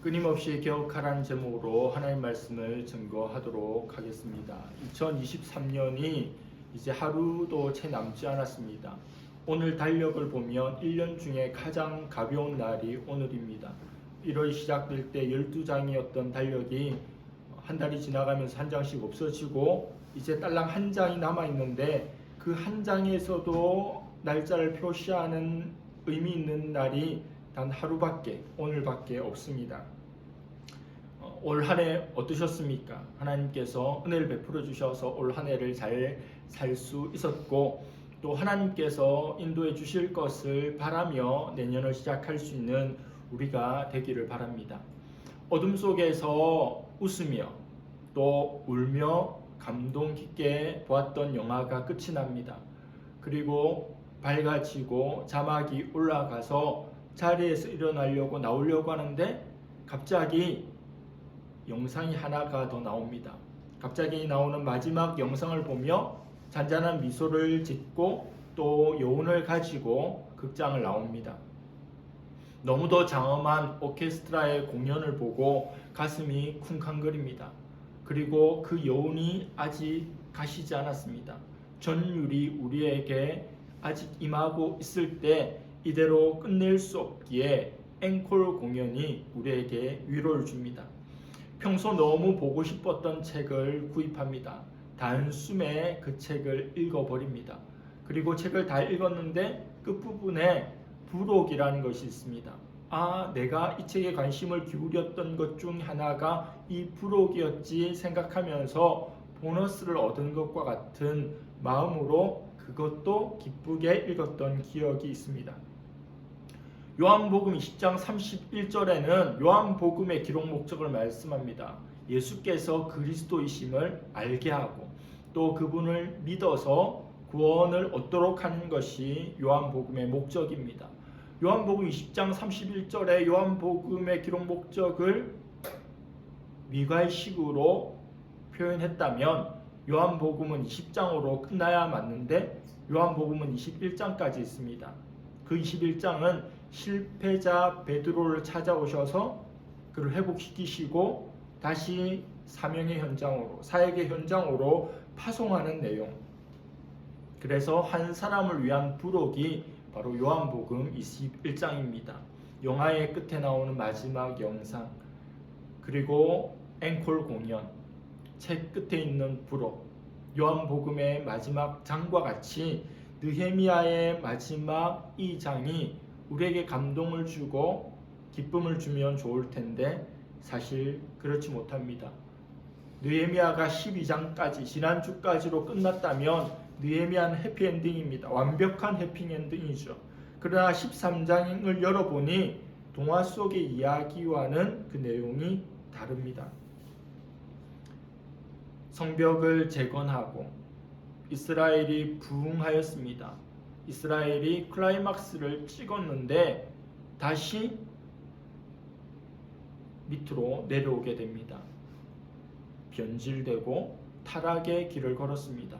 끊임없이 개혁하라는 제목으로 하나님 말씀을 증거하도록 하겠습니다. 2023년이 이제 하루도 채 남지 않았습니다. 오늘 달력을 보면 1년 중에 가장 가벼운 날이 오늘입니다. 1월 시작될 때 12장이었던 달력이 한 달이 지나가면서 한 장씩 없어지고 이제 딸랑 한 장이 남아있는데 그 한 장에서도 날짜를 표시하는 의미 있는 날이 단 하루밖에, 오늘밖에 없습니다. 올 한 해 어떠셨습니까? 하나님께서 은혜를 베풀어 주셔서 올 한 해를 잘 살 수 있었고 또 하나님께서 인도해 주실 것을 바라며 내년을 시작할 수 있는 우리가 되기를 바랍니다. 어둠 속에서 웃으며 또 울며 감동 깊게 보았던 영화가 끝이 납니다. 그리고 밝아지고 자막이 올라가서 자리에서 일어나려고 나오려고 하는데 갑자기 영상이 하나가 더 나옵니다. 갑자기 나오는 마지막 영상을 보며 잔잔한 미소를 짓고 또 여운을 가지고 극장을 나옵니다. 너무도 장엄한 오케스트라의 공연을 보고 가슴이 쿵쾅거립니다. 그리고 그 여운이 아직 가시지 않았습니다. 전율이 우리에게 아직 임하고 있을 때 이대로 끝낼 수 없기에 앵콜 공연이 우리에게 위로를 줍니다. 평소 너무 보고 싶었던 책을 구입합니다. 단숨에 그 책을 읽어버립니다. 그리고 책을 다 읽었는데 끝부분에 부록이라는 것이 있습니다. 내가 이 책에 관심을 기울였던 것 중 하나가 이 부록이었지 생각하면서 보너스를 얻은 것과 같은 마음으로 그것도 기쁘게 읽었던 기억이 있습니다. 요한복음 20장 31절에는 요한복음의 기록 목적을 말씀합니다. 예수께서 그리스도이심을 알게 하고 또 그분을 믿어서 구원을 얻도록 하는 것이 요한복음의 목적입니다. 요한복음 20장 31절에 요한복음의 기록 목적을 미괄식으로 표현했다면 요한복음은 20장으로 끝나야 맞는데 요한복음은 21장까지 있습니다. 그 21장은 실패자 베드로를 찾아오셔서 그를 회복시키시고 다시 사명의 현장으로, 사역의 현장으로 파송하는 내용. 그래서 한 사람을 위한 부록이 바로 요한복음 21장입니다. 영화의 끝에 나오는 마지막 영상, 그리고 앵콜 공연, 책 끝에 있는 부록, 요한복음의 마지막 장과 같이 느헤미야의 마지막 이 장이 우리에게 감동을 주고 기쁨을 주면 좋을 텐데 사실 그렇지 못합니다. 느헤미야가 12장까지 지난주까지로 끝났다면 느헤미야는 해피엔딩입니다. 완벽한 해피엔딩이죠. 그러나 13장을 열어보니 동화 속의 이야기와는 그 내용이 다릅니다. 성벽을 재건하고 이스라엘이 부흥하였습니다. 이스라엘이 클라이막스를 찍었는데 다시 밑으로 내려오게 됩니다. 변질되고 타락의 길을 걸었습니다.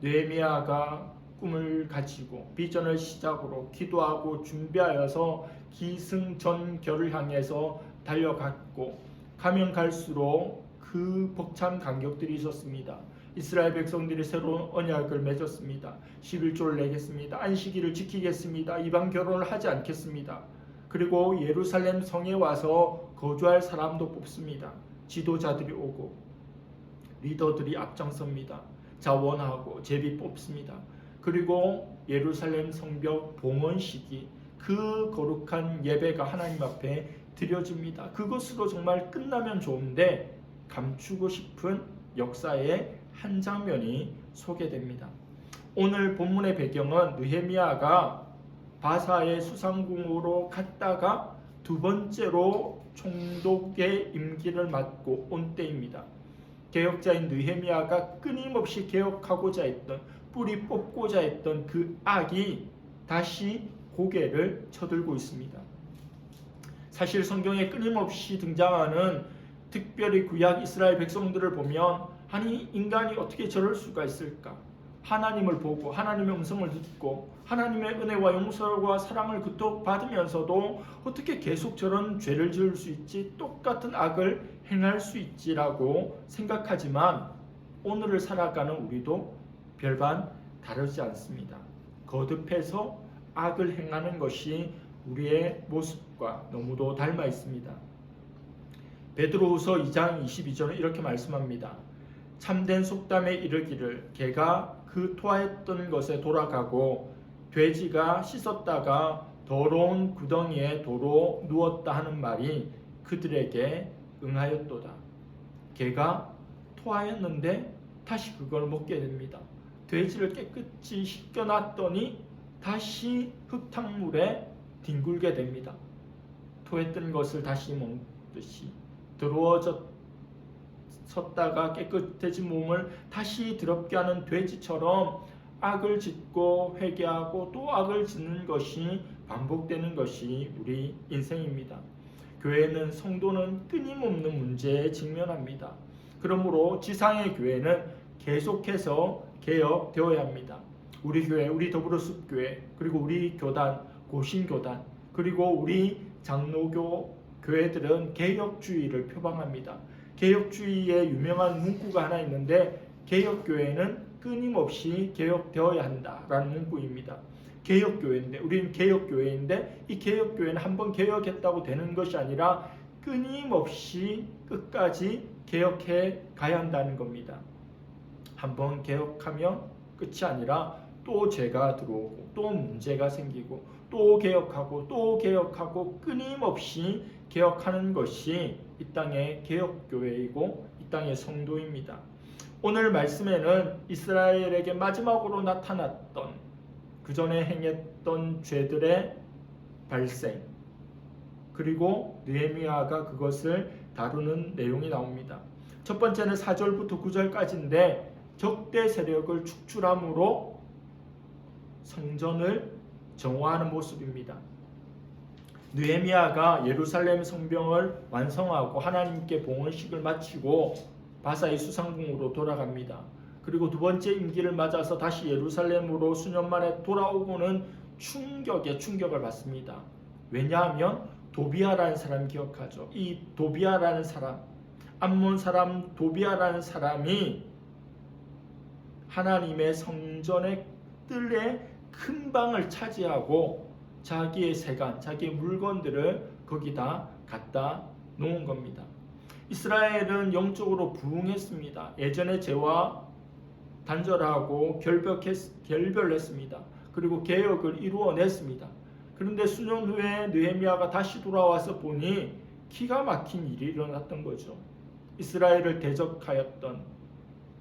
느헤미야가 꿈을 가지고 비전을 시작으로 기도하고 준비하여서 기승전결을 향해서 달려갔고 가면 갈수록 그 벅찬 간격들이 있었습니다. 이스라엘 백성들이 새로운 언약을 맺었습니다. 11조를 내겠습니다. 안식일을 지키겠습니다. 이방 결혼을 하지 않겠습니다. 그리고 예루살렘 성에 와서 거주할 사람도 뽑습니다. 지도자들이 오고 리더들이 앞장섭니다. 자원하고 제비 뽑습니다. 그리고 예루살렘 성벽 봉헌식이 그 거룩한 예배가 하나님 앞에 드려집니다. 그것으로 정말 끝나면 좋은데 감추고 싶은 역사의 한 장면이 소개됩니다. 오늘 본문의 배경은 느헤미야가 바사의 수상궁으로 갔다가 두 번째로 총독의 임기를 맡고 온 때입니다. 개혁자인 느헤미야가 끊임없이 개혁하고자 했던, 뿌리 뽑고자 했던 그 악이 다시 고개를 쳐들고 있습니다. 사실 성경에 끊임없이 등장하는 특별히 구약 이스라엘 백성들을 보면 아니 인간이 어떻게 저럴 수가 있을까? 하나님을 보고 하나님의 음성을 듣고 하나님의 은혜와 용서와 사랑을 그토록 받으면서도 어떻게 계속 저런 죄를 지을 수 있지? 똑같은 악을 행할 수 있지라고 생각하지만 오늘을 살아가는 우리도 별반 다르지 않습니다. 거듭해서 악을 행하는 것이 우리의 모습과 너무도 닮아 있습니다. 베드로후서 2장 22절은 이렇게 말씀합니다. 참된 속담에 이르기를 개가 그 토하였던 것에 돌아가고 돼지가 씻었다가 더러운 구덩이에 도로 누웠다 하는 말이 그들에게 응하였도다. 개가 토하였는데 다시 그걸 먹게 됩니다. 돼지를 깨끗이 씻겨놨더니 다시 흙탕물에 뒹굴게 됩니다. 토했던 것을 다시 먹듯이 더러워졌다가 깨끗해진 몸을 다시 더럽게 하는 돼지처럼 악을 짓고 회개하고 또 악을 짓는 것이 반복되는 것이 우리 인생입니다. 교회는 성도는 끊임없는 문제에 직면합니다. 그러므로 지상의 교회는 계속해서 개혁되어야 합니다. 우리 교회, 우리 더불어숲교회, 그리고 우리 교단, 고신교단, 그리고 우리 장로교 교회들은 개혁주의를 표방합니다. 개혁주의의 유명한 문구가 하나 있는데 개혁교회는 끊임없이 개혁되어야 한다라는 문구입니다. 개혁교회인데 우리는 개혁교회인데 이 개혁교회는 한번 개혁했다고 되는 것이 아니라 끊임없이 끝까지 개혁해 가야 한다는 겁니다. 한번 개혁하면 끝이 아니라 또 죄가 들어오고 또 문제가 생기고 또 개혁하고 또 개혁하고 끊임없이 개혁하는 것이 이 땅의 개혁교회이고 이 땅의 성도입니다. 오늘 말씀에는 이스라엘에게 마지막으로 나타났던 그 전에 행했던 죄들의 발생 그리고 느헤미야가 그것을 다루는 내용이 나옵니다. 첫 번째는 4절부터 9절까지인데 적대 세력을 축출함으로 성전을 정화하는 모습입니다. 느헤미야가 예루살렘 성벽을 완성하고 하나님께 봉헌식을 마치고 바사의 수상궁으로 돌아갑니다. 그리고 두 번째 임기를 맞아서 다시 예루살렘으로 수년 만에 돌아오고는 충격을 받습니다. 왜냐하면 도비아라는 사람 기억하죠. 이 도비아라는 사람, 암몬 사람 도비아라는 사람이 하나님의 성전의 뜰에 큰 방을 차지하고 자기의 세관, 자기의 물건들을 거기다 갖다 놓은 겁니다. 이스라엘은 영적으로 부흥했습니다. 예전의 죄와 단절하고 결별했습니다. 그리고 개혁을 이루어냈습니다. 그런데 수년 후에 느헤미야가 다시 돌아와서 보니 기가 막힌 일이 일어났던 거죠. 이스라엘을 대적하였던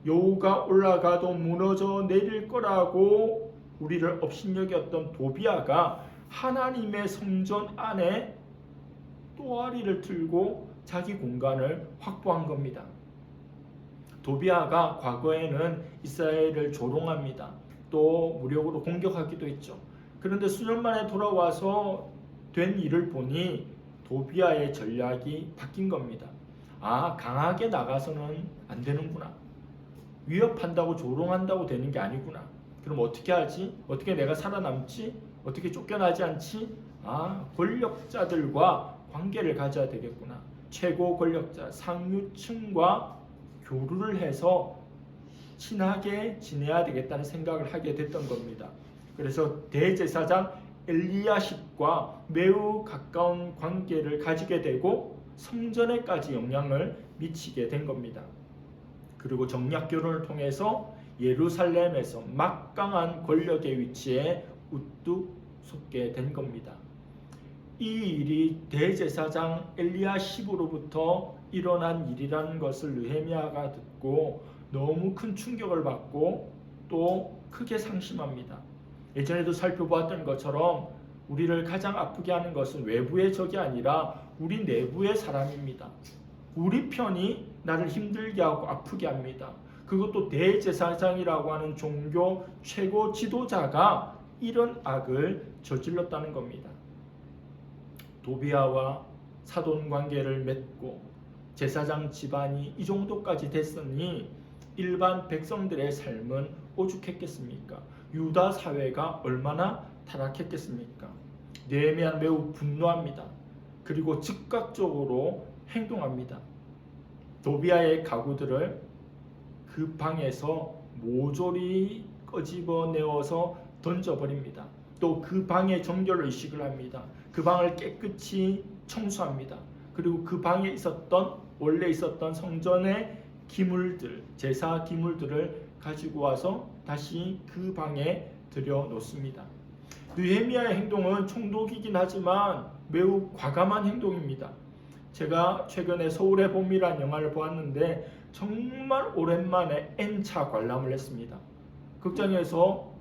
여호가 올라가도 무너져 내릴 거라고 우리를 업신여겼던 도비아가 하나님의 성전 안에 또아리를 틀고 자기 공간을 확보한 겁니다. 도비아가 과거에는 이스라엘을 조롱합니다. 또 무력으로 공격하기도 했죠. 그런데 수년 만에 돌아와서 된 일을 보니 도비아의 전략이 바뀐 겁니다. 아, 강하게 나가서는 안 되는구나. 위협한다고 조롱한다고 되는 게 아니구나. 그럼 어떻게 하지? 어떻게 내가 살아남지? 어떻게 쫓겨나지 않지? 아, 권력자들과 관계를 가져야 되겠구나. 최고 권력자, 상류층과 교류를 해서 친하게 지내야 되겠다는 생각을 하게 됐던 겁니다. 그래서 대제사장 엘리야십과 매우 가까운 관계를 가지게 되고 성전에까지 영향을 미치게 된 겁니다. 그리고 정략 결혼을 통해서 예루살렘에서 막강한 권력의 위치에 우뚝 솟게 된 겁니다. 이 일이 대제사장 엘리야십으로부터 일어난 일이라는 것을 느헤미야가 듣고 너무 큰 충격을 받고 또 크게 상심합니다. 예전에도 살펴보았던 것처럼 우리를 가장 아프게 하는 것은 외부의 적이 아니라 우리 내부의 사람입니다. 우리 편이 나를 힘들게 하고 아프게 합니다. 그것도 대제사장이라고 하는 종교 최고 지도자가 이런 악을 저질렀다는 겁니다. 도비아와 사돈 관계를 맺고 제사장 집안이 이 정도까지 됐으니 일반 백성들의 삶은 오죽했겠습니까? 유다 사회가 얼마나 타락했겠습니까? 느헤미야는 매우 분노합니다. 그리고 즉각적으로 행동합니다. 도비아의 가구들을 그 방에서 모조리 꺼집어내어서 던져버립니다. 또 그 방에 정결의식을 합니다. 그 방을 깨끗이 청소합니다. 그리고 그 방에 원래 있었던 성전의 기물들, 제사 기물들을 가지고 와서 다시 그 방에 들여놓습니다. 느헤미야의 행동은 총독이긴 하지만 매우 과감한 행동입니다. 제가 최근에 서울의 봄이라는 영화를 보았는데 정말 오랜만에 N차 관람을 했습니다. 극장에서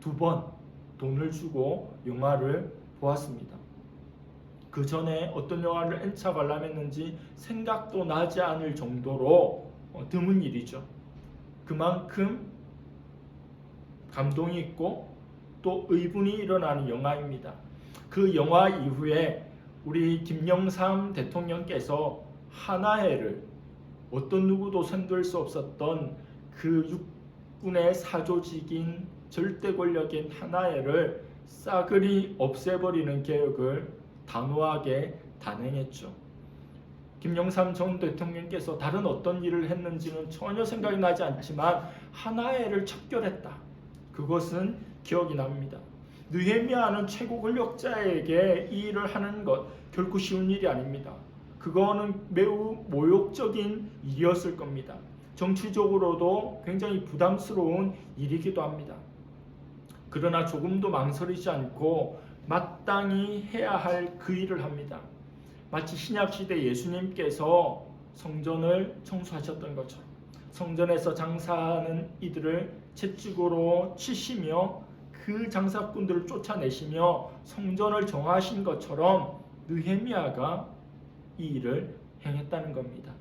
2번 돈을 주고 영화를 보았습니다. 그 전에 어떤 영화를 N차 관람했는지 생각도 나지 않을 정도로 드문 일이죠. 그만큼 감동이 있고 또 의분이 일어나는 영화입니다. 그 영화 이후에 우리 김영삼 대통령께서 하나회를 어떤 누구도 선도할 수 없었던 그 육군의 사조직인 절대 권력인 하나회를 싸그리 없애버리는 계획을 단호하게 단행했죠. 김영삼 전 대통령께서 다른 어떤 일을 했는지는 전혀 생각이 나지 않지만 하나회를 척결했다. 그것은 기억이 납니다. 느헤미야는 최고 권력자에게 이 일을 하는 것 결코 쉬운 일이 아닙니다. 그거는 매우 모욕적인 일이었을 겁니다. 정치적으로도 굉장히 부담스러운 일이기도 합니다. 그러나 조금도 망설이지 않고 마땅히 해야 할 그 일을 합니다. 마치 신약시대 예수님께서 성전을 청소하셨던 것처럼 성전에서 장사하는 이들을 채찍으로 치시며 그 장사꾼들을 쫓아내시며 성전을 정하신 것처럼 느헤미야가 이 일을 행했다는 겁니다.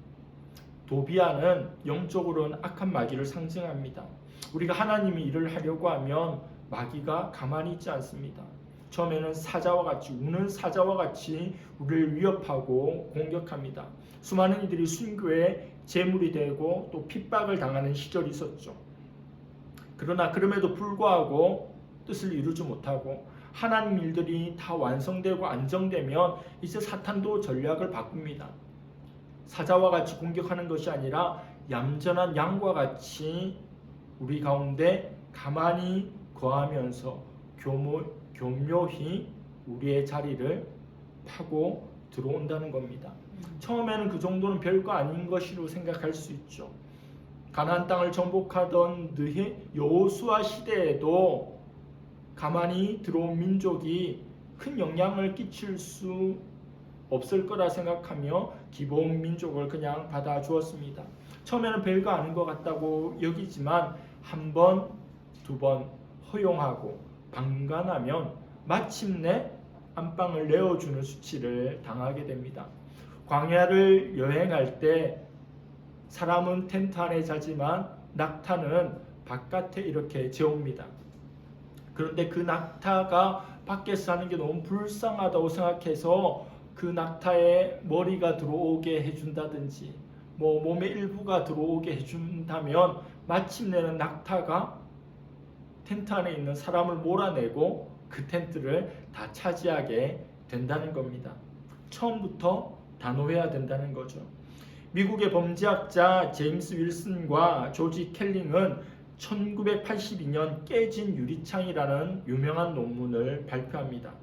도비아는 영적으로는 악한 마귀를 상징합니다. 우리가 하나님이 일을 하려고 하면 마귀가 가만히 있지 않습니다. 처음에는 사자와 같이 우는 사자와 같이 우리를 위협하고 공격합니다. 수많은 이들이 순교의 제물이 되고 또 핍박을 당하는 시절이 있었죠. 그러나 그럼에도 불구하고 뜻을 이루지 못하고 하나님 일들이 다 완성되고 안정되면 이제 사탄도 전략을 바꿉니다. 사자와 같이 공격하는 것이 아니라 얌전한 양과 같이 우리 가운데 가만히 거하면서 교묘히 우리의 자리를 파고 들어온다는 겁니다. 처음에는 그 정도는 별거 아닌 것이로 생각할 수 있죠. 가나안 땅을 정복하던 여호수아 시대에도 가만히 들어온 민족이 큰 영향을 끼칠 수 없을 거라 생각하며 기본 민족을 그냥 받아주었습니다. 처음에는 별거 아닌 것 같다고 여기지만 한 번, 2번 허용하고 방관하면 마침내 안방을 내어주는 수치를 당하게 됩니다. 광야를 여행할 때 사람은 텐트 안에 자지만 낙타는 바깥에 이렇게 재웁니다. 그런데 그 낙타가 밖에서 사는 게 너무 불쌍하다고 생각해서 그 낙타의 머리가 들어오게 해준다든지 몸의 일부가 들어오게 해준다면 마침내는 낙타가 텐트 안에 있는 사람을 몰아내고 그 텐트를 다 차지하게 된다는 겁니다. 처음부터 단호해야 된다는 거죠. 미국의 범죄학자 제임스 윌슨과 조지 켈링은 1982년 깨진 유리창이라는 유명한 논문을 발표합니다.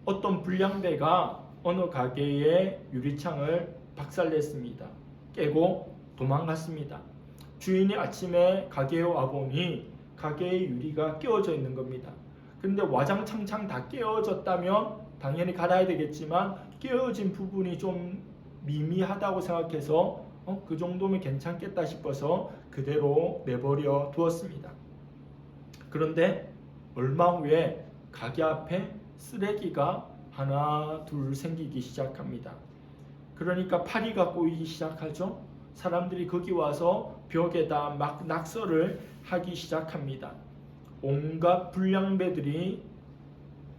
어떤 불량배가 어느 가게의 유리창을 박살냈습니다. 깨고 도망갔습니다. 주인이 아침에 가게에 와보니 가게의 유리가 깨어져 있는 겁니다. 그런데 와장창창 다 깨어졌다면 당연히 갈아야 되겠지만 깨어진 부분이 좀 미미하다고 생각해서 그 정도면 괜찮겠다 싶어서 그대로 내버려 두었습니다. 그런데 얼마 후에 가게 앞에 쓰레기가 하나 둘 생기기 시작합니다. 그러니까 파리가 꼬이기 시작하죠. 사람들이 거기 와서 벽에다 막 낙서를 하기 시작합니다. 온갖 불량배들이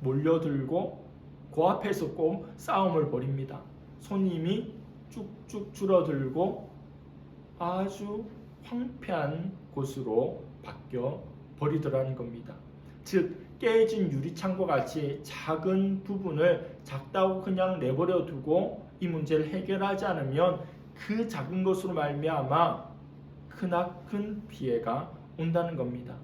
몰려들고 그 앞에서 꼭 싸움을 벌입니다. 손님이 쭉쭉 줄어들고 아주 황폐한 곳으로 바뀌어 버리더라는 겁니다. 즉 깨진 유리창과 같이 작은 부분을 작다고 그냥 내버려 두고 이 문제를 해결하지 않으면 그 작은 것으로 말미암아 크나큰 피해가 온다는 겁니다.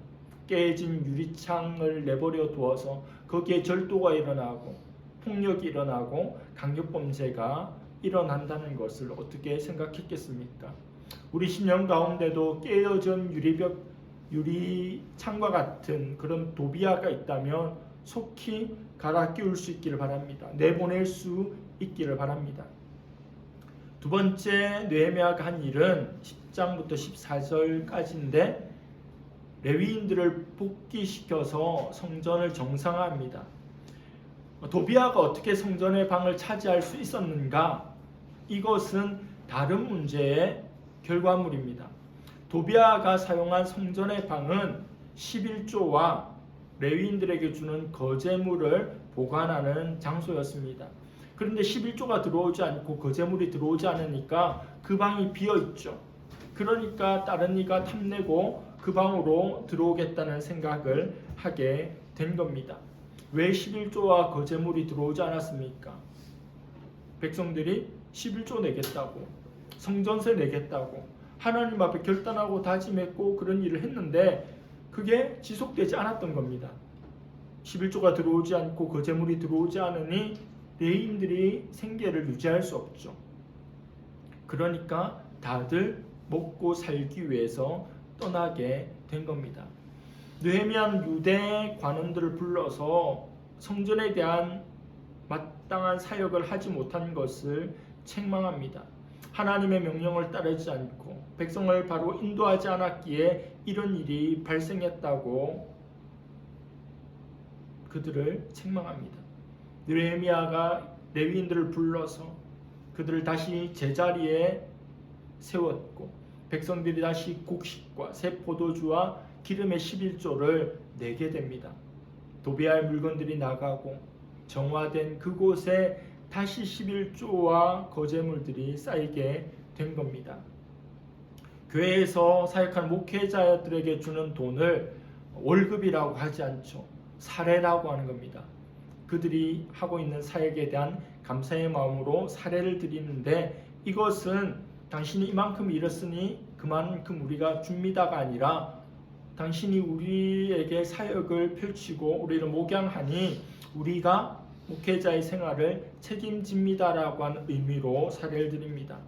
깨진 유리창을 내버려 두어서 거기에 절도가 일어나고 폭력이 일어나고 강력범죄가 일어난다는 것을 어떻게 생각했겠습니까? 우리 심령 가운데도 깨어진 유리창과 같은 그런 도비아가 있다면 속히 갈아 끼울 수 있기를 바랍니다. 내보낼 수 있기를 바랍니다. 두 번째 느헤미야가 한 일은 10장부터 14절까지인데 레위인들을 복귀시켜서 성전을 정상화합니다. 도비아가 어떻게 성전의 방을 차지할 수 있었는가? 이것은 다른 문제의 결과물입니다. 도비아가 사용한 성전의 방은 11조와 레위인들에게 주는 거제물을 보관하는 장소였습니다. 그런데 11조가 들어오지 않고 거제물이 들어오지 않으니까 그 방이 비어있죠. 그러니까 다른 이가 탐내고 그 방으로 들어오겠다는 생각을 하게 된 겁니다. 왜 11조와 거제물이 들어오지 않았습니까? 백성들이 11조 내겠다고, 성전세 내겠다고 하나님 앞에 결단하고 다짐했고 그런 일을 했는데 그게 지속되지 않았던 겁니다. 11조가 들어오지 않고 거제물이 들어오지 않으니 레위인들이 생계를 유지할 수 없죠. 그러니까 다들 먹고 살기 위해서 떠나게 된 겁니다. 느헤미야는 유대 관원들을 불러서 성전에 대한 마땅한 사역을 하지 못한 것을 책망합니다. 하나님의 명령을 따르지 않고 백성을 바로 인도하지 않았기에 이런 일이 발생했다고 그들을 책망합니다. 느헤미야가 레위인들을 불러서 그들을 다시 제자리에 세웠고 백성들이 다시 곡식과 새 포도주와 기름의 11조를 내게 됩니다. 도비아의 물건들이 나가고 정화된 그곳에 다시 11조와 거제물들이 쌓이게 된 겁니다. 교회에서 사역하는 목회자들에게 주는 돈을 월급이라고 하지 않죠. 사례라고 하는 겁니다. 그들이 하고 있는 사역에 대한 감사의 마음으로 사례를 드리는데 이것은 당신이 이만큼 일했으니 그만큼 우리가 줍니다가 아니라 당신이 우리에게 사역을 펼치고 우리를 목양하니 우리가 목회자의 생활을 책임집니다라고 하는 의미로 사례를 드립니다.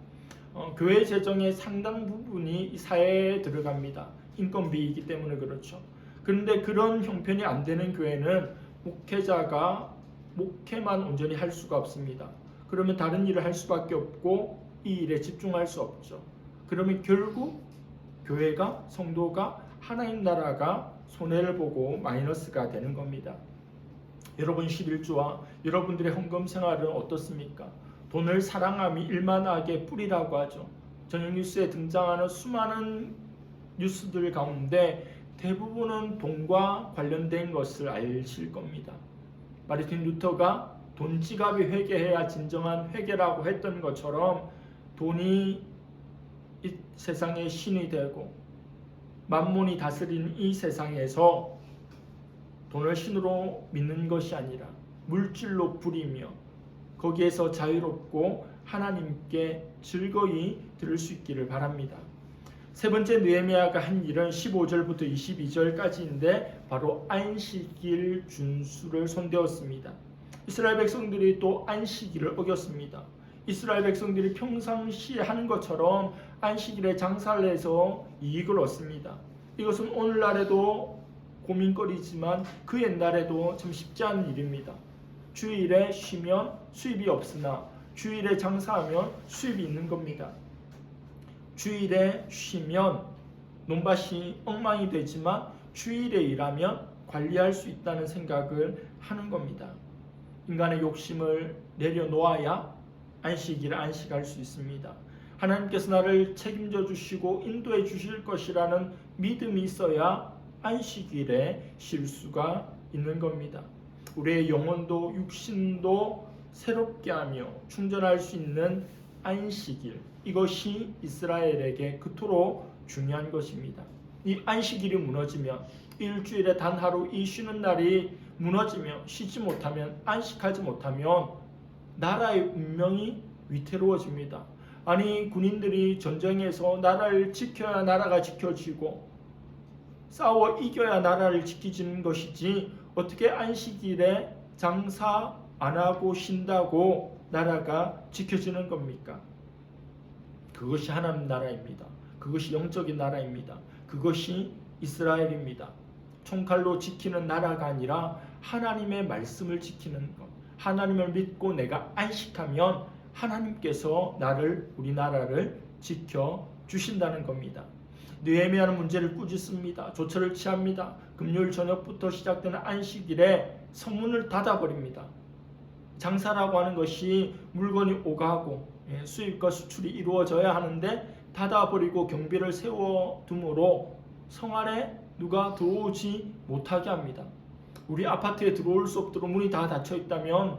교회 재정의 상당 부분이 이 사회에 들어갑니다. 인건비이기 때문에 그렇죠. 그런데 그런 형편이 안 되는 교회는 목회자가 목회만 온전히 할 수가 없습니다. 그러면 다른 일을 할 수밖에 없고 이 일에 집중할 수 없죠. 그러면 결국 교회가, 성도가, 하나님 나라가 손해를 보고 마이너스가 되는 겁니다. 여러분 11조와 여러분들의 헌금 생활은 어떻습니까? 돈을 사랑함이 일만하게 뿌리라고 하죠. 저녁 뉴스에 등장하는 수많은 뉴스들 가운데 대부분은 돈과 관련된 것을 아실 겁니다. 마르틴 루터가 돈 지갑이 회개해야 진정한 회개라고 했던 것처럼 돈이 이 세상의 신이 되고 만몬이 다스리는 이 세상에서 돈을 신으로 믿는 것이 아니라 물질로 부리며 거기에서 자유롭고 하나님께 즐거이 들을 수 있기를 바랍니다. 세 번째 느헤미야가 한 일은 15절부터 22절까지인데 바로 안식일 준수를 손대었습니다. 이스라엘 백성들이 또 안식일을 어겼습니다. 이스라엘 백성들이 평상시에 하는 것처럼 안식일에 장사를 해서 이익을 얻습니다. 이것은 오늘날에도 고민거리지만 그 옛날에도 참 쉽지 않은 일입니다. 주일에 쉬면 수입이 없으나 주일에 장사하면 수입이 있는 겁니다. 주일에 쉬면 논밭이 엉망이 되지만 주일에 일하면 관리할 수 있다는 생각을 하는 겁니다. 인간의 욕심을 내려놓아야 안식일에 안식할 수 있습니다. 하나님께서 나를 책임져 주시고 인도해 주실 것이라는 믿음이 있어야 안식일에 쉴 수가 있는 겁니다. 우리의 영혼도 육신도 새롭게 하며 충전할 수 있는 안식일, 이것이 이스라엘에게 그토록 중요한 것입니다. 이 안식일이 무너지면 일주일에 단 하루 이 쉬는 날이 무너지며 쉬지 못하면, 안식하지 못하면 나라의 운명이 위태로워집니다. 아니, 군인들이 전쟁에서 나라를 지켜야 나라가 지켜지고 싸워 이겨야 나라를 지키는 것이지, 어떻게 안식일에 장사 안 하고 쉰다고 나라가 지켜지는 겁니까? 그것이 하나님 나라입니다. 그것이 영적인 나라입니다. 그것이 이스라엘입니다. 총칼로 지키는 나라가 아니라 하나님의 말씀을 지키는 것. 하나님을 믿고 내가 안식하면 하나님께서 우리나라를 지켜주신다는 겁니다. 느헤미야는 문제를 꾸짖습니다. 조처를 취합니다. 금요일 저녁부터 시작되는 안식일에 성문을 닫아버립니다. 장사라고 하는 것이 물건이 오가고 수입과 수출이 이루어져야 하는데 닫아버리고 경비를 세워둠으로 성 안에 누가 들어오지 못하게 합니다. 우리 아파트에 들어올 수 없도록 문이 다 닫혀 있다면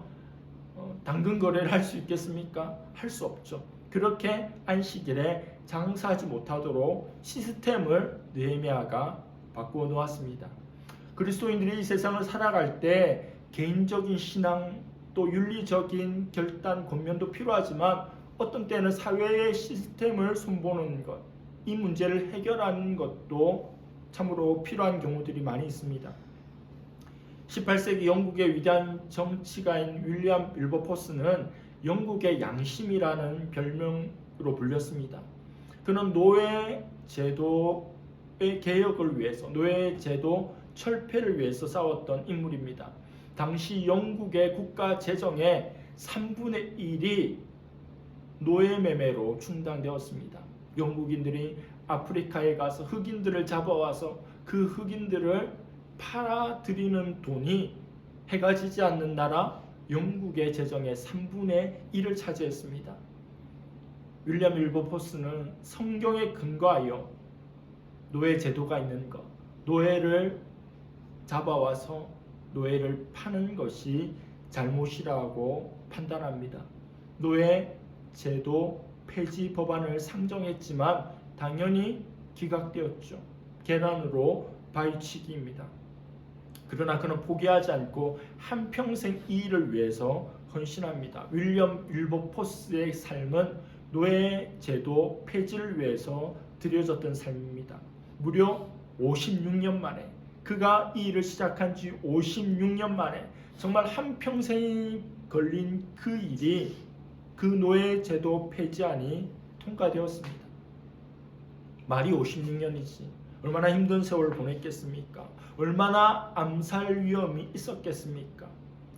당근 거래를 할 수 있겠습니까? 할 수 없죠. 그렇게 안식일에 장사하지 못하도록 시스템을 느헤미야가 바꾸어 놓았습니다. 그리스도인들이 이 세상을 살아갈 때 개인적인 신앙 또 윤리적인 결단 권면도 필요하지만 어떤 때는 사회의 시스템을 손보는 것, 이 문제를 해결하는 것도 참으로 필요한 경우들이 많이 있습니다. 18세기 영국의 위대한 정치가인 윌리엄 윌버포스는 영국의 양심이라는 별명으로 불렸습니다. 그는 노예 제도의 개혁을 위해서, 노예 제도 철폐를 위해서 싸웠던 인물입니다. 당시 영국의 국가 재정의 3분의 1이 노예 매매로 충당되었습니다. 영국인들이 아프리카에 가서 흑인들을 잡아와서 그 흑인들을 팔아들이는 돈이 해가 지지 않는 나라 영국의 재정의 3분의 1을 차지했습니다. 윌리엄 윌버포스는 성경에 근거하여 노예 제도가 있는 것, 노예를 잡아와서 노예를 파는 것이 잘못이라고 판단합니다. 노예 제도 폐지 법안을 상정했지만 당연히 기각되었죠. 계란으로 바위치기입니다. 그러나 그는 포기하지 않고 한평생 이 일을 위해서 헌신합니다. 윌리엄 윌버포스의 삶은 노예 제도 폐지를 위해서 드려졌던 삶입니다. 무려 56년 만에, 그가 이 일을 시작한 지 56년 만에 정말 한평생이 걸린 그 일이, 그 노예 제도 폐지안이 통과되었습니다. 말이 56년이지 얼마나 힘든 세월을 보냈겠습니까? 얼마나 암살 위험이 있었겠습니까?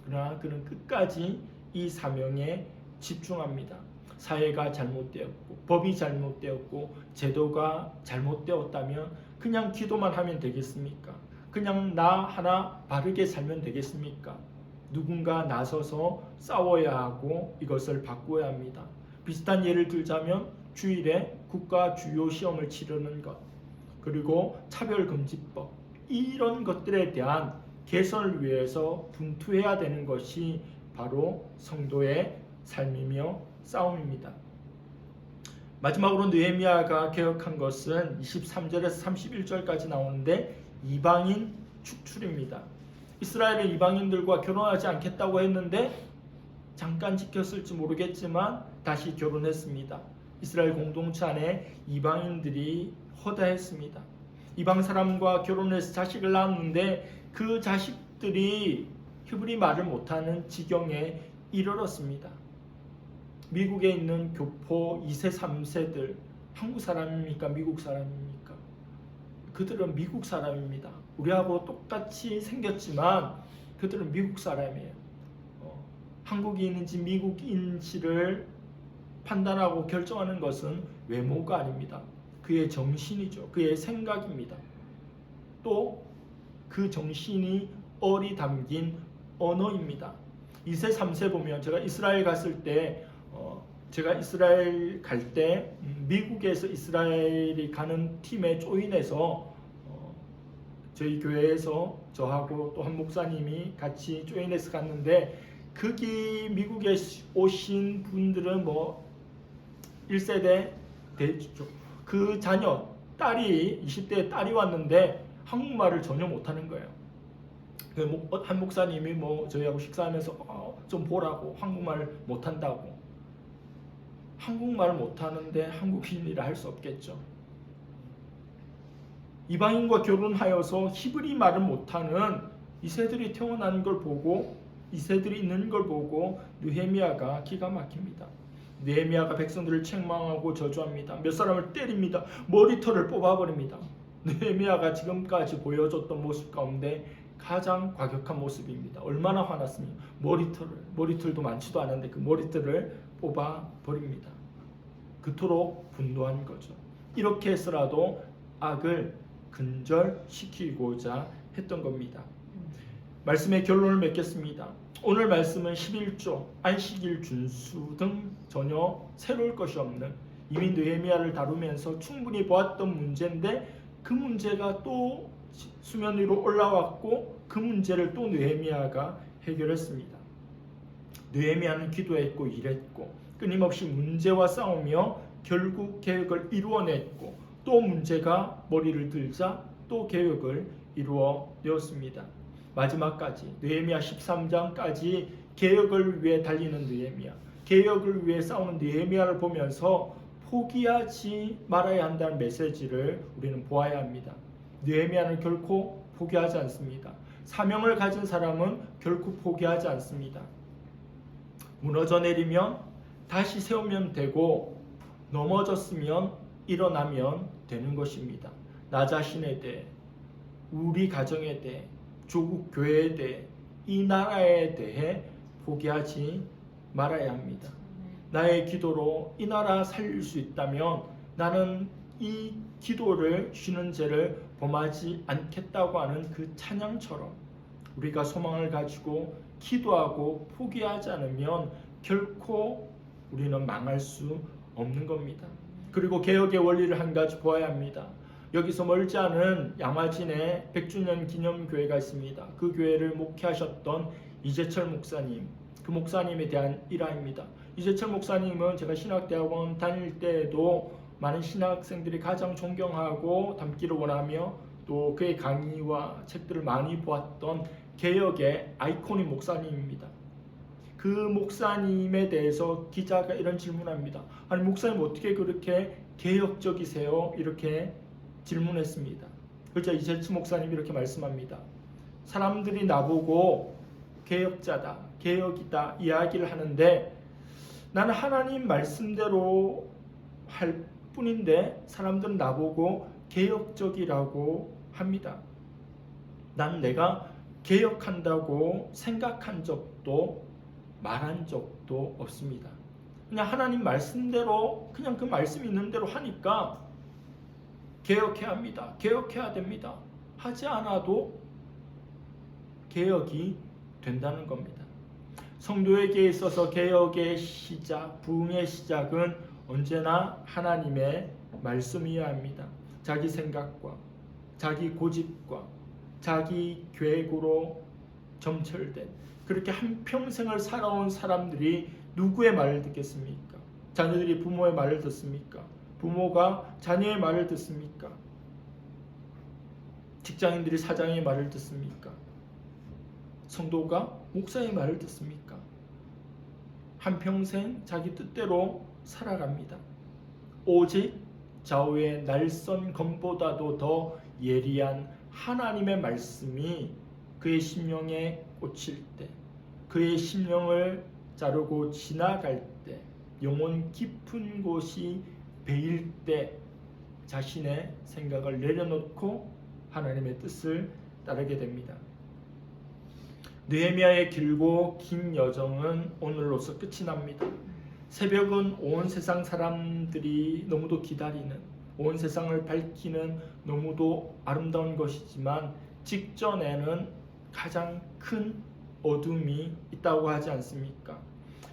그러나 그는 끝까지 이 사명에 집중합니다. 사회가 잘못되었고 법이 잘못되었고 제도가 잘못되었다면 그냥 기도만 하면 되겠습니까? 그냥 나 하나 바르게 살면 되겠습니까? 누군가 나서서 싸워야 하고 이것을 바꾸어야 합니다. 비슷한 예를 들자면 주일에 국가 주요 시험을 치르는 것, 그리고 차별금지법, 이런 것들에 대한 개선을 위해서 분투해야 되는 것이 바로 성도의 삶이며 싸움입니다. 마지막으로 느헤미야가 개혁한 것은 23절에서 31절까지 나오는데 이방인 축출입니다. 이스라엘의 이방인들과 결혼하지 않겠다고 했는데 잠깐 지켰을지 모르겠지만 다시 결혼했습니다. 이스라엘 공동체 안에 이방인들이 허다했습니다. 이방 사람과 결혼해서 자식을 낳았는데 그 자식들이 히브리 말을 못하는 지경에 이르렀습니다. 미국에 있는 교포 2세, 3세들 한국 사람입니까? 미국 사람입니까? 그들은 미국 사람입니다. 우리하고 똑같이 생겼지만 그들은 미국 사람이에요. 한국인인지 미국인지를 판단하고 결정하는 것은 외모가 아닙니다. 그의 정신이죠. 그의 생각입니다. 또 그 정신이 얼이 담긴 언어입니다. 2세, 3세 보면 제가 이스라엘 갔을 때 미국에서 이스라엘이 가는 팀에 조인해서 저희 교회에서 저하고 또 한 목사님이 같이 조인해서 갔는데, 거기 미국에 오신 분들은 1세대 되죠. 그 자녀, 딸이 20대 딸이 왔는데 한국말을 전혀 못하는 거예요. 한 목사님이 저희하고 식사하면서 좀 보라고, 한국말 못한다고. 한국말 못하는데 한국인이라 할 수 없겠죠. 이방인과 결혼하여서 히브리 말을 못하는 이세들이 태어난 걸 보고, 이세들이 있는 걸 보고 느헤미야가 기가 막힙니다. 느헤미야가 백성들을 책망하고 저주합니다. 몇 사람을 때립니다. 머리털을 뽑아버립니다. 느헤미야가 지금까지 보여줬던 모습 가운데 가장 과격한 모습입니다. 얼마나 화났습니까? 머리털도 많지도 않은데 그 머리털을 뽑아버립니다. 그토록 분노한 거죠. 이렇게 해서라도 악을 근절시키고자 했던 겁니다. 말씀의 결론을 맺겠습니다. 오늘 말씀은 11조, 안식일 준수 등 전혀 새로울 것이 없는, 이미 느헤미야를 다루면서 충분히 보았던 문제인데 그 문제가 또 수면 위로 올라왔고 그 문제를 또 느헤미야가 해결했습니다. 느헤미야는 기도했고 일했고 끊임없이 문제와 싸우며 결국 개혁을 이루어냈고, 또 문제가 머리를 들자 또 개혁을 이루어내었습니다. 마지막까지 느헤미야 13장까지 개혁을 위해 달리는 느헤미야, 개혁을 위해 싸우는 느헤미야를 보면서 포기하지 말아야 한다는 메시지를 우리는 보아야 합니다. 느헤미야는 결코 포기하지 않습니다. 사명을 가진 사람은 결코 포기하지 않습니다. 무너져 내리면 다시 세우면 되고, 넘어졌으면 일어나면 되는 것입니다. 나 자신에 대해, 우리 가정에 대해, 조국 교회에 대해, 이 나라에 대해 포기하지 말아야 합니다. 나의 기도로 이 나라 살릴 수 있다면 나는 이 기도를 쉬는 죄를 범하지 않겠다고 하는 그 찬양처럼 우리가 소망을 가지고 기도하고 포기하지 않으면 결코 우리는 망할 수 없는 겁니다. 그리고 개혁의 원리를 한 가지 보아야 합니다. 여기서 멀지 않은 양화진에 100주년 기념교회가 있습니다. 그 교회를 목회하셨던 이재철 목사님, 그 목사님에 대한 일화입니다. 이재철 목사님은 제가 신학대학원 다닐 때에도 많은 신학생들이 가장 존경하고 닮기를 원하며 또 그의 강의와 책들을 많이 보았던 개혁의 아이콘인 목사님입니다. 그 목사님에 대해서 기자가 이런 질문합니다. 아니, 목사님 어떻게 그렇게 개혁적이세요? 이렇게 질문했습니다. 그러자 이재철 목사님이 이렇게 말씀합니다. 사람들이 나보고 개혁자다, 개혁이다 이야기를 하는데 나는 하나님 말씀대로 할 뿐인데 사람들은 나보고 개혁적이라고 합니다. 난 내가 개혁한다고 생각한 적도 말한 적도 없습니다. 그냥 하나님 말씀대로, 그냥 그 말씀 있는 대로 하니까 개혁해야 합니다, 개혁해야 됩니다 하지 않아도 개혁이 된다는 겁니다. 성도에게 있어서 개혁의 시작, 부흥의 시작은 언제나 하나님의 말씀이어야 합니다. 자기 생각과 자기 고집과 자기 계획으로 점철된, 그렇게 한평생을 살아온 사람들이 누구의 말을 듣겠습니까? 자녀들이 부모의 말을 듣습니까? 부모가 자녀의 말을 듣습니까? 직장인들이 사장의 말을 듣습니까? 성도가 목사의 말을 듣습니까? 한평생 자기 뜻대로 살아갑니다. 오직 좌우의 날선 검보다도 더 예리한 하나님의 말씀이 그의 심령에 꽂힐 때, 그의 심령을 자르고 지나갈 때, 영혼 깊은 곳이 베일 때 자신의 생각을 내려놓고 하나님의 뜻을 따르게 됩니다. 느헤미야의 길고 긴 여정은 오늘로서 끝이 납니다. 새벽은 온 세상 사람들이 너무도 기다리는, 온 세상을 밝히는 너무도 아름다운 것이지만 직전에는 가장 큰 어둠이 있다고 하지 않습니까?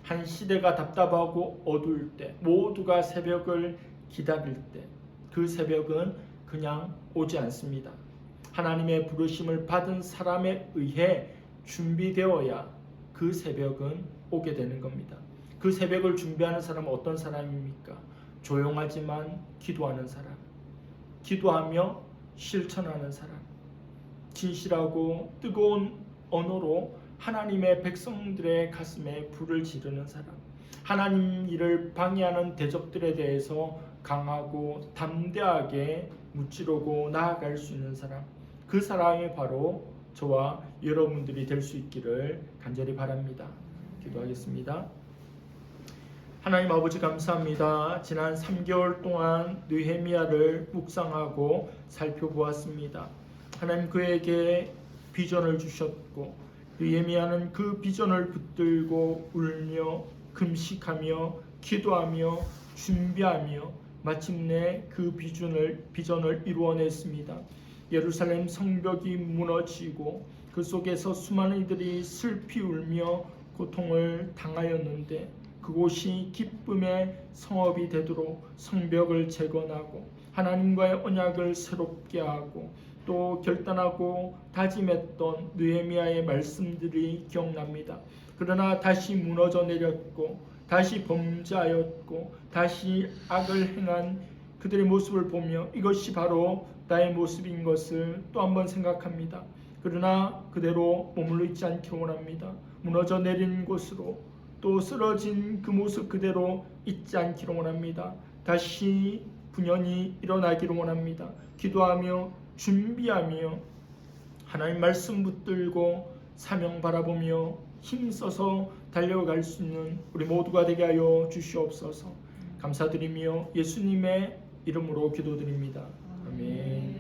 한 시대가 답답하고 어두울 때, 모두가 새벽을 기다릴 때, 그 새벽은 그냥 오지 않습니다. 하나님의 부르심을 받은 사람에 의해 준비되어야 그 새벽은 오게 되는 겁니다. 그 새벽을 준비하는 사람은 어떤 사람입니까? 조용하지만 기도하는 사람, 기도하며 실천하는 사람, 진실하고 뜨거운 언어로 하나님의 백성들의 가슴에 불을 지르는 사람, 하나님 일을 방해하는 대적들에 대해서 강하고 담대하게 무찌르고 나아갈 수 있는 사람, 그 사람이 바로 저와 여러분들이 될 수 있기를 간절히 바랍니다. 기도하겠습니다. 하나님 아버지 감사합니다. 지난 3개월 동안 느헤미야를 묵상하고 살펴보았습니다. 하나님 그에게 비전을 주셨고 느헤미야는 그 비전을 붙들고 울며 금식하며 기도하며 준비하며 마침내 그 비전을 이루어냈습니다. 예루살렘 성벽이 무너지고 그 속에서 수많은 이들이 슬피 울며 고통을 당하였는데 그곳이 기쁨의 성읍이 되도록 성벽을 재건하고 하나님과의 언약을 새롭게 하고 또 결단하고 다짐했던 느헤미야의 말씀들이 기억납니다. 그러나 다시 무너져 내렸고 다시 범죄하였고 다시 악을 행한 그들의 모습을 보며 이것이 바로 나의 모습인 것을 또 한번 생각합니다. 그러나 그대로 머물러 있지 않기를 원합니다. 무너져 내린 곳으로 또 쓰러진 그 모습 그대로 있지 않기를 원합니다. 다시 분연히 일어나기를 원합니다. 기도하며 준비하며 하나님 말씀 붙들고 사명 바라보며 힘써서 달려갈 수 있는 우리 모두가 되게 하여 주시옵소서. 감사드리며 예수님의 이름으로 기도드립니다. 아멘.